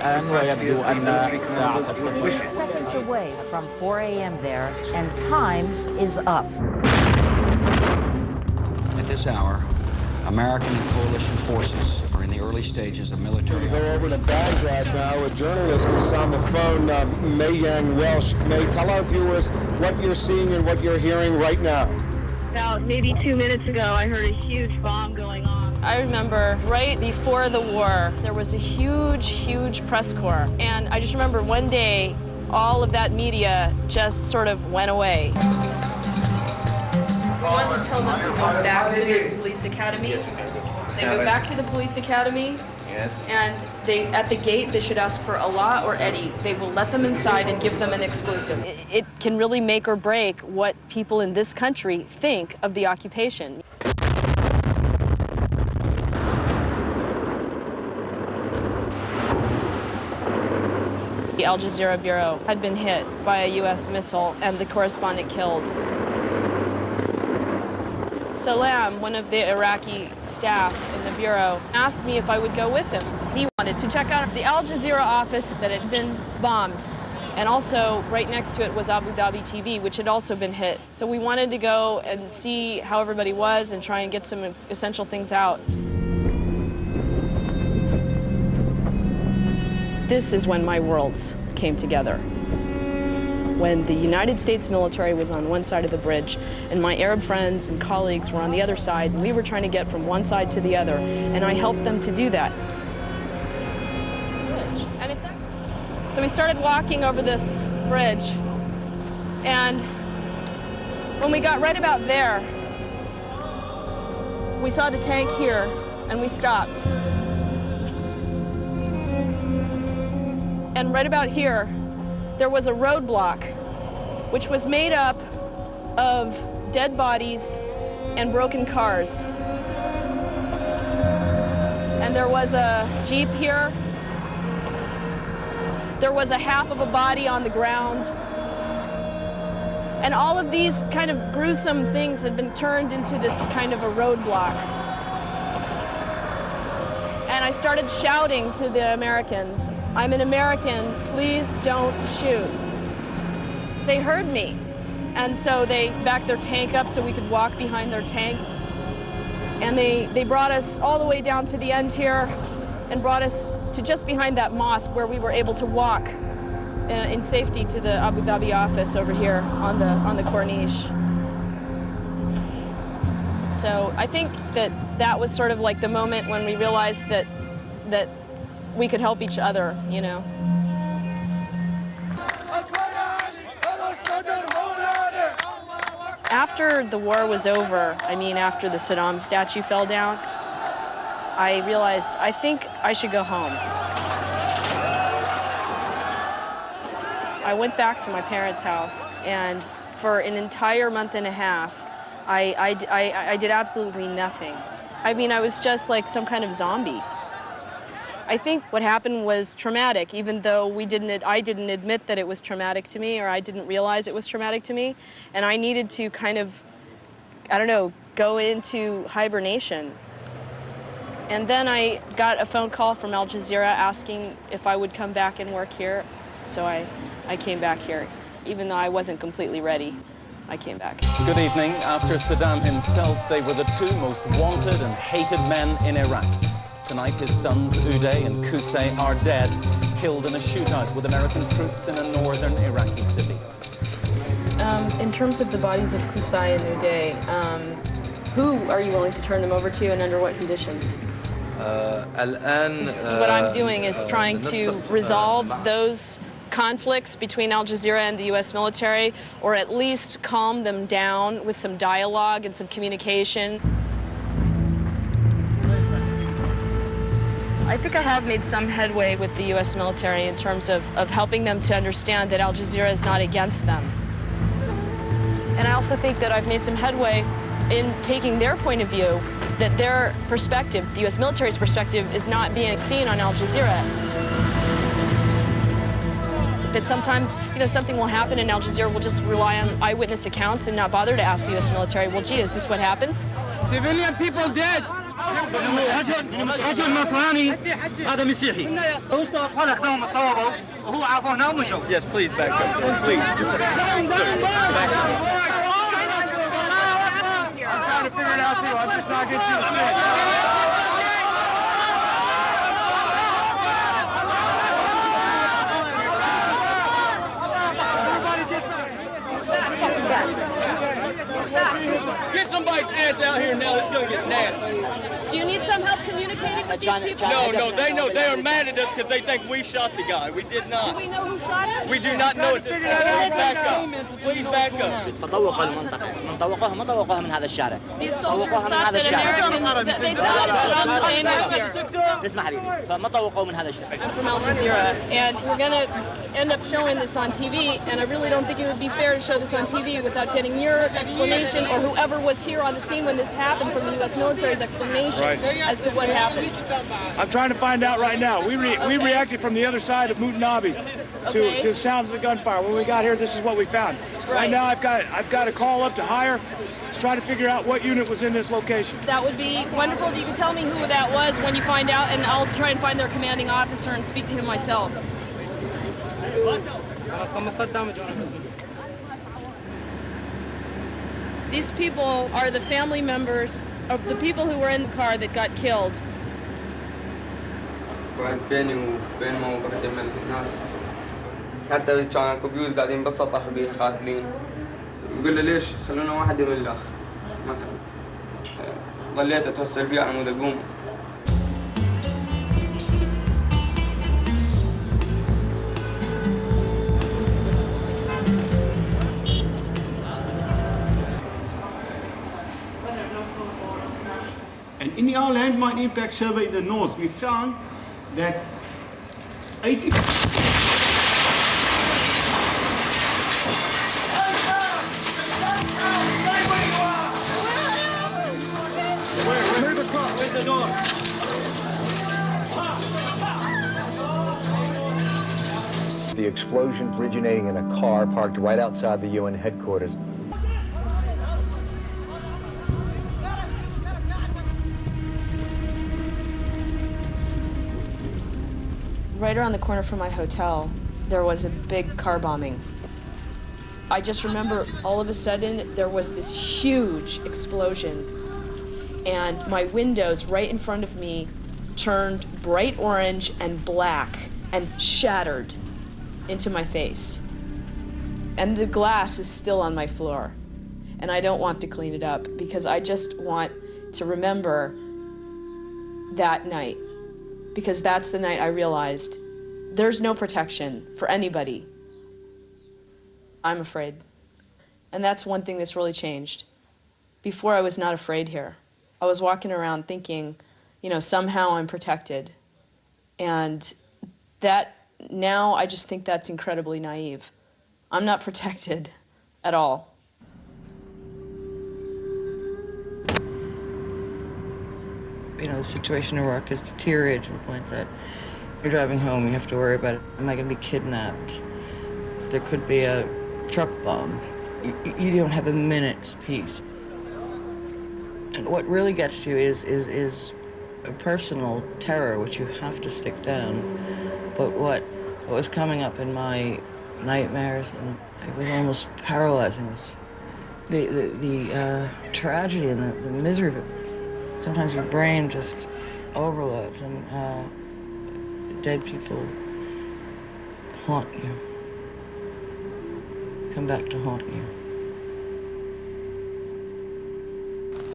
الآن ويبدو أن ساعة الصفر. We're seconds away from 4 a.m. there, and time is up. At this hour, American and coalition forces are in the early stages of military We're over to Baghdad now. A journalist is on the phone, May Yang Welsh. May, tell our viewers what you're seeing and what you're hearing right now. About maybe 2 minutes ago, I heard a huge bomb going on. I remember right before the war, there was a huge press corps. And I just remember one day, all of that media just sort of went away. We want to tell them to go back to the police academy. They go back to the police academy. Yes. And at the gate, they should ask for Allah or Eddie. They will let them inside and give them an exclusive. It can really make or break what people in this country think of the occupation. The Al Jazeera bureau had been hit by a U.S. missile and the correspondent killed. Salam, one of the Iraqi staff in the bureau, asked me if I would go with him. He wanted to check out the Al Jazeera office that had been bombed. And also, right next to it was Abu Dhabi TV, which had also been hit. So we wanted to go and see how everybody was and try and get some essential things out. This is when my worlds came together. When the United States military was on one side of the bridge and my Arab friends and colleagues were on the other side, and we were trying to get from one side to the other, and I helped them to do that. So we started walking over this bridge, and when we got right about there, we saw the tank here, and we stopped. And right about here, there was a roadblock, which was made up of dead bodies and broken cars. And there was a Jeep here. There was a half of a body on the ground. And all of these kind of gruesome things had been turned into this kind of a roadblock. And I started shouting to the Americans, "I'm an American, please don't shoot." They heard me, and so they backed their tank up so we could walk behind their tank. And they brought us all the way down to the end here and brought us to just behind that mosque where we were able to walk in safety to the Abu Dhabi office over here on the Corniche. So I think that was sort of like the moment when we realized that we could help each other, you know. After the war was over, I mean after the Saddam statue fell down, I realized I think I should go home. I went back to my parents' house, and for an entire month and a half, I did absolutely nothing. I mean, I was just like some kind of zombie. I think what happened was traumatic, even though I didn't admit that it was traumatic to me, or I didn't realize it was traumatic to me. And I needed to kind of, I don't know, go into hibernation. And then I got a phone call from Al Jazeera asking if I would come back and work here. So I came back here, even though I wasn't completely ready. I came back. Good evening. After Saddam himself, they were the two most wanted and hated men in Iraq. Tonight, his sons Uday and Qusay are dead, killed in a shootout with American troops in a northern Iraqi city. In terms of the bodies of Qusay and Uday, who are you willing to turn them over to and under what conditions? What I'm doing is trying to resolve those conflicts between Al Jazeera and the U.S. military, or at least calm them down with some dialogue and some communication. I think I have made some headway with the U.S. military in terms of helping them to understand that Al Jazeera is not against them. And I also think that I've made some headway in taking their point of view, that their perspective, the U.S. military's perspective, is not being seen on Al Jazeera. That sometimes, you know, something will happen and Al Jazeera will just rely on eyewitness accounts and not bother to ask the U.S. military, well, gee, is this what happened? Civilian people dead. رجل نصراني هذا مسيحي خلقناهم الصوابه وهو عافونا ومشوا. Yes, please back up. Please. I'm trying to figure it out too. I'm just not getting too sick. Get somebody's ass out here now. It's going to get nasty. Do you need some help communicating with these people? No, they know. They are mad at us because they think we shot the guy. We did not. Do we know who shot him? We do not know. Please back up. Please back up. تطوقوا المنطقة من طوقوها ما طوقوها من هذا الشارع. These soldiers thought that American, they thought Saddam Hussein was here. اسمع حبيبي فما طوقوا من هذا الشارع. I'm from Al Jazeera, and we're going to end up showing this on TV, and I really don't think it would be fair to show this on TV without getting your explanation or whoever was here on the scene when this happened from the U.S. military's explanation as to what happened. I'm trying to find out right now. We reacted from the other side of Mutanabi to the sounds of the gunfire. When we got here, this is what we found. Right now, I've got a call up to higher to try to figure out what unit was in this location. That would be wonderful if you could tell me who that was when you find out, and I'll try and find their commanding officer and speak to him myself. These people are the family members of the people who were in the car that got killed. كانت بيني وبين موقعتي من الناس حتى كان كمبيوتر قاعدين بالسطح بيه قاتلين يقول لي ليش خلونا واحد من الأخ ما ضليت أتوسل بيه على مود أقوم. And in our landmine impact survey in the north, we found that 80. Where's the door? The explosion originating in a car parked right outside the UN headquarters. Right around the corner from my hotel, there was a big car bombing. I just remember all of a sudden there was this huge explosion, and my windows right in front of me turned bright orange and black and shattered into my face. And the glass is still on my floor, and I don't want to clean it up because I just want to remember that night. Because that's the night I realized there's no protection for anybody. I'm afraid. And that's one thing that's really changed. Before I was not afraid here. I was walking around thinking, somehow I'm protected. And that, now I just think that's incredibly naive. I'm not protected at all. The situation in Iraq has deteriorated to the point that you're driving home, you have to worry about, am I going to be kidnapped? There could be a truck bomb. You don't have a minute's peace. And what really gets to you is a personal terror, which you have to stick down. But what was coming up in my nightmares, and it was almost paralyzing, was the tragedy and the misery of it. Sometimes your brain just overloads, and dead people haunt you, come back to haunt you.